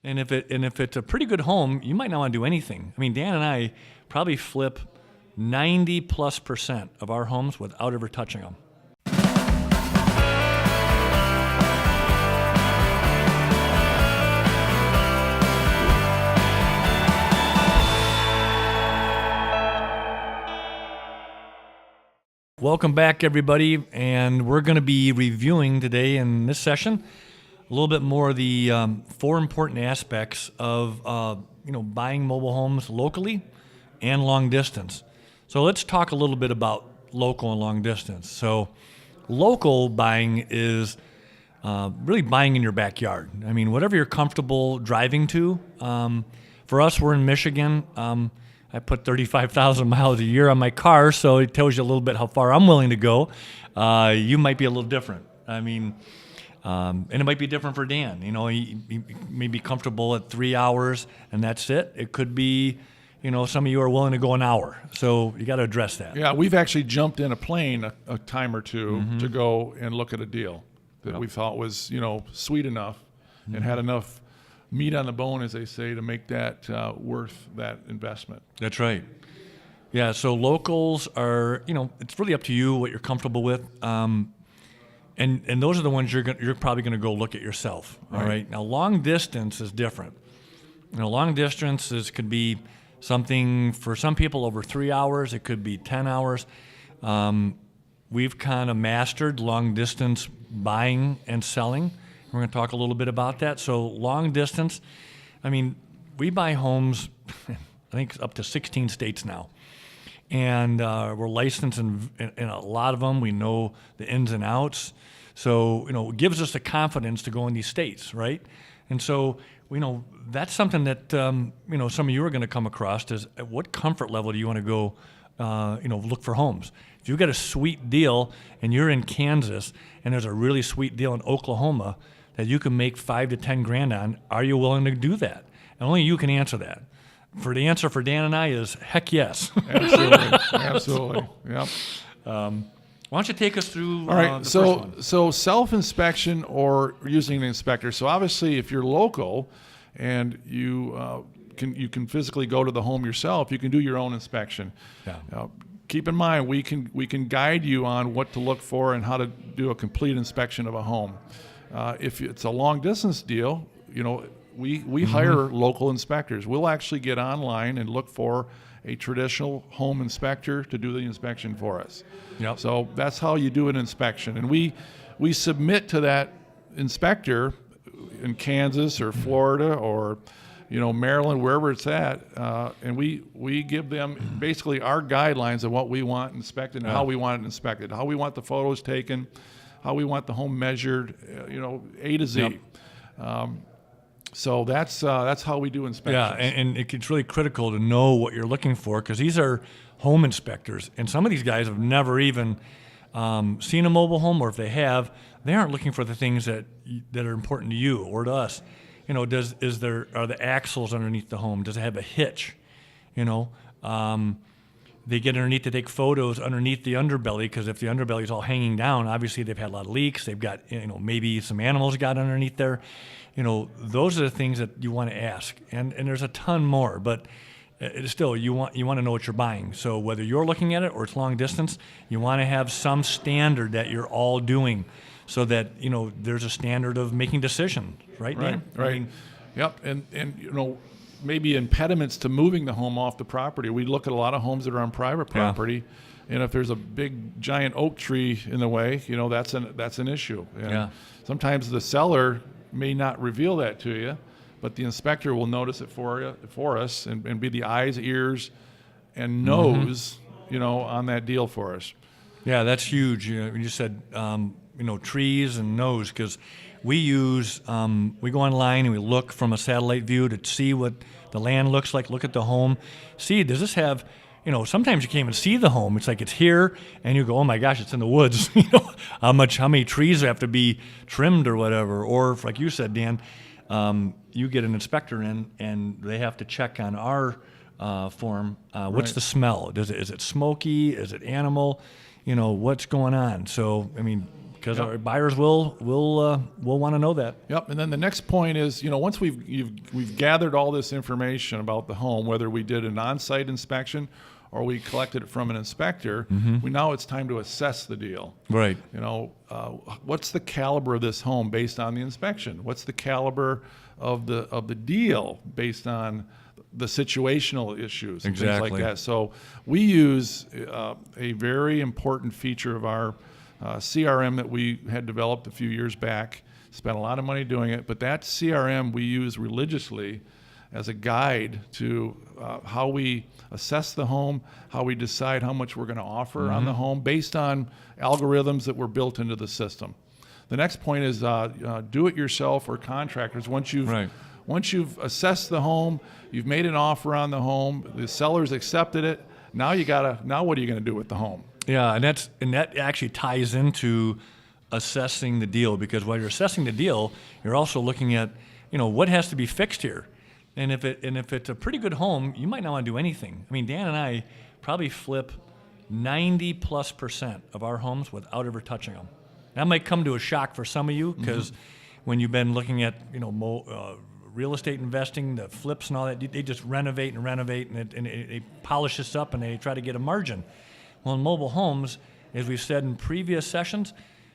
And if it's a pretty good home, you might not want to do anything. I mean, Dan and I probably flip 90+% of our homes without ever touching them. Welcome back, everybody, and we're going to be reviewing today in this session a little bit more of the 4 important aspects of buying mobile homes locally and long distance. So let's talk a little bit about local and long distance. So local buying is really buying in your backyard. I mean, whatever you're comfortable driving to. For us, we're in Michigan. I put 35,000 miles a year on my car, so it tells you a little bit how far I'm willing to go. You might be a little different. I mean, and it might be different for Dan. You know, he may be comfortable at 3 hours, and that's it. It could be, some of you are willing to go an hour. So you got to address that. Yeah, we've actually jumped in a plane a time or two to go and look at a deal that we thought was, sweet enough and had enough meat on the bone, as they say, to make that worth that investment. That's right. Yeah, so locals are, it's really up to you what you're comfortable with. And those are the ones you're probably going to go look at yourself. All right. Now, long distance is different. Long distances could be something for some people over 3 hours. It could be 10 hours. We've kind of mastered long distance buying and selling. We're going to talk a little bit about that. So long distance, I mean, we buy homes, I think up to 16 states now. And we're licensed in a lot of them. We know the ins and outs. So, it gives us the confidence to go in these states, right? And so, that's something that, some of you are going to come across is at what comfort level do you want to go, look for homes? If you've got a sweet deal and you're in Kansas and there's a really sweet deal in Oklahoma that you can make $5 to $10,000 on, are you willing to do that? And only you can answer that. The answer for Dan and I is heck yes. Absolutely. Yep. Why don't you take us through All right, the first one? So self-inspection or using an inspector. So obviously if you're local and you can physically go to the home yourself, you can do your own inspection. Yeah. Keep in mind, we can guide you on what to look for and how to do a complete inspection of a home. If it's a long distance deal, we hire local inspectors. We'll actually get online and look for a traditional home inspector to do the inspection for us. Yep. So that's how you do an inspection. And we submit to that inspector in Kansas or Florida or Maryland, wherever it's at, and we give them basically our guidelines of what we want inspected and how we want it inspected, how we want the photos taken, how we want the home measured, A to Z. Yep. So that's how we do inspections. Yeah, and it's really critical to know what you're looking for because these are home inspectors, and some of these guys have never even seen a mobile home, or if they have, they aren't looking for the things that are important to you or to us. Are the axles underneath the home? Does it have a hitch? They get underneath to take photos underneath the underbelly because if the underbelly is all hanging down, obviously they've had a lot of leaks. They've got, maybe some animals got underneath there. Those are the things that you want to ask. And there's a ton more, but still, you want to know what you're buying. So whether you're looking at it or it's long distance, you want to have some standard that you're all doing so that, there's a standard of making decisions, right, Dan? Right. I mean, yep. And maybe impediments to moving the home off the property. We look at a lot of homes that are on private property, and if there's a big giant oak tree in the way, that's an issue. And sometimes the seller may not reveal that to you, but the inspector will notice it for us and be the eyes, ears, and nose, on that deal for us. Yeah, that's huge. You said, trees and nose, because we go online and we look from a satellite view to see what the land looks like, look at the home, see, does this have, sometimes you can't even see the home. It's like it's here, and you go, oh my gosh, it's in the woods. How many trees have to be trimmed or whatever. Or like you said, Dan, you get an inspector in, and they have to check on our form. What's the smell? Is it smoky? Is it animal? What's going on? So, because Yep. our buyers will want to know that. Yep. And then the next point is, once we've gathered all this information about the home, whether we did an on-site inspection or we collected it from an inspector, now it's time to assess the deal. Right. What's the caliber of this home based on the inspection? What's the caliber of the deal based on the situational issues and things like Exactly. that? So we use a very important feature of our CRM that we had developed a few years back. Spent a lot of money doing it, but that CRM we use religiously as a guide to how we assess the home, how we decide how much we're going to offer on the home based on algorithms that were built into the system. The next point is do-it-yourself or contractors. Once you've assessed the home, you've made an offer on the home, the sellers accepted it. Now what are you going to do with the home? Yeah, and that actually ties into assessing the deal, because while you're assessing the deal, you're also looking at what has to be fixed here. And if it's a pretty good home, you might not want to do anything. I mean, Dan and I probably flip 90+% of our homes without ever touching them. That might come to a shock for some of you, because when you've been looking at real estate investing, the flips and all that, they just renovate and they polish this up and they try to get a margin. Well, in mobile homes, as we've said in previous sessions,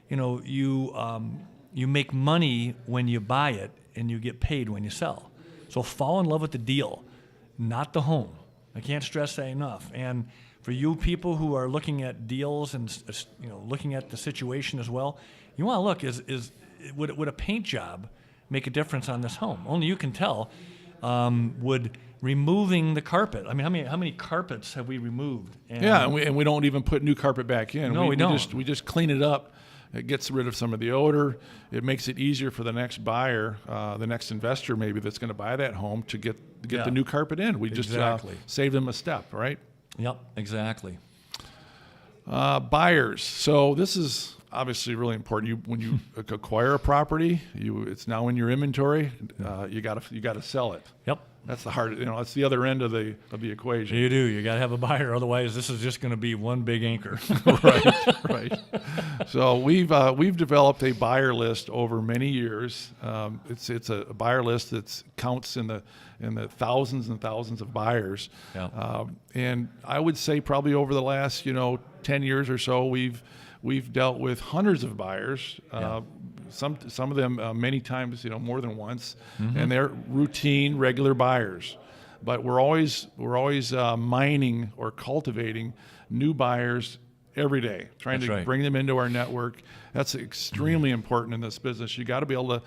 you make money when you buy it and you get paid when you sell. So fall in love with the deal, not the home. I can't stress that enough. And for you people who are looking at deals and looking at the situation as well, you want to look, would a paint job make a difference on this home? Only you can tell. Would removing the carpet? I mean, how many carpets have we removed? And we don't even put new carpet back in. No, we don't. We just clean it up. It gets rid of some of the odor. It makes it easier for the next buyer, the next investor maybe that's going to buy that home to get the new carpet in. We just save them a step, right? Yep, exactly. Buyers. So this is obviously really important. When you acquire a property, it's now in your inventory. You gotta sell it. Yep. That's the hard. That's the other end of the equation. You do. You got to have a buyer, otherwise this is just going to be one big anchor. Right. So we've developed a buyer list over many years. It's a buyer list that counts in the thousands and thousands of buyers. Yeah. And I would say probably over the last 10 years or so, we've dealt with hundreds of buyers. Some of them many times, more than once, and they're routine, regular buyers. But we're always mining or cultivating new buyers every day, trying to bring them into our network. That's extremely important in this business. You got to be able to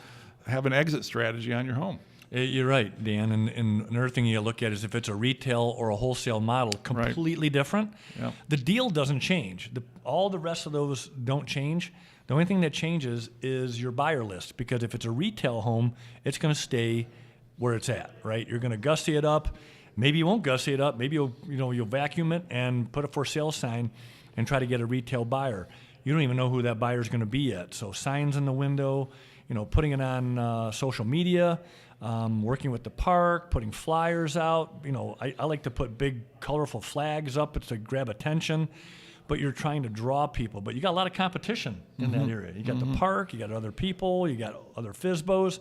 have an exit strategy on your home. You're right, Dan. And another thing you look at is if it's a retail or a wholesale model, completely different. Yep. The deal doesn't change. All the rest of those don't change. The only thing that changes is your buyer list, because if it's a retail home, it's going to stay where it's at, right? You're going to gussy it up. Maybe you won't gussy it up. Maybe you'll vacuum it and put a for sale sign and try to get a retail buyer. You don't even know who that buyer is going to be yet. So signs in the window, putting it on social media, working with the park, putting flyers out. I like to put big colorful flags up to grab attention. But you're trying to draw people. But you got a lot of competition in that area. You got the park, you got other people, you got other FSBOs.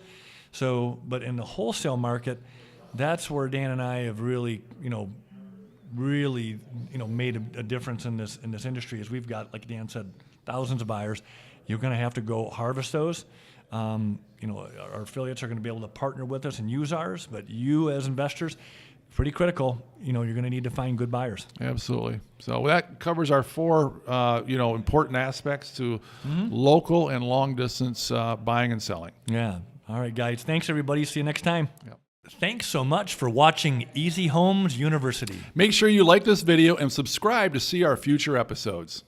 So, but in the wholesale market, that's where Dan and I have really made a difference in this industry. Is we've got, like Dan said, thousands of buyers. You're going to have to go harvest those. Our affiliates are going to be able to partner with us and use ours. But you, as investors, pretty critical. You're going to need to find good buyers. Absolutely. So that covers our four, important aspects to local and long distance buying and selling. Yeah. All right, guys. Thanks, everybody. See you next time. Yep. Thanks so much for watching Easy Homes University. Make sure you like this video and subscribe to see our future episodes.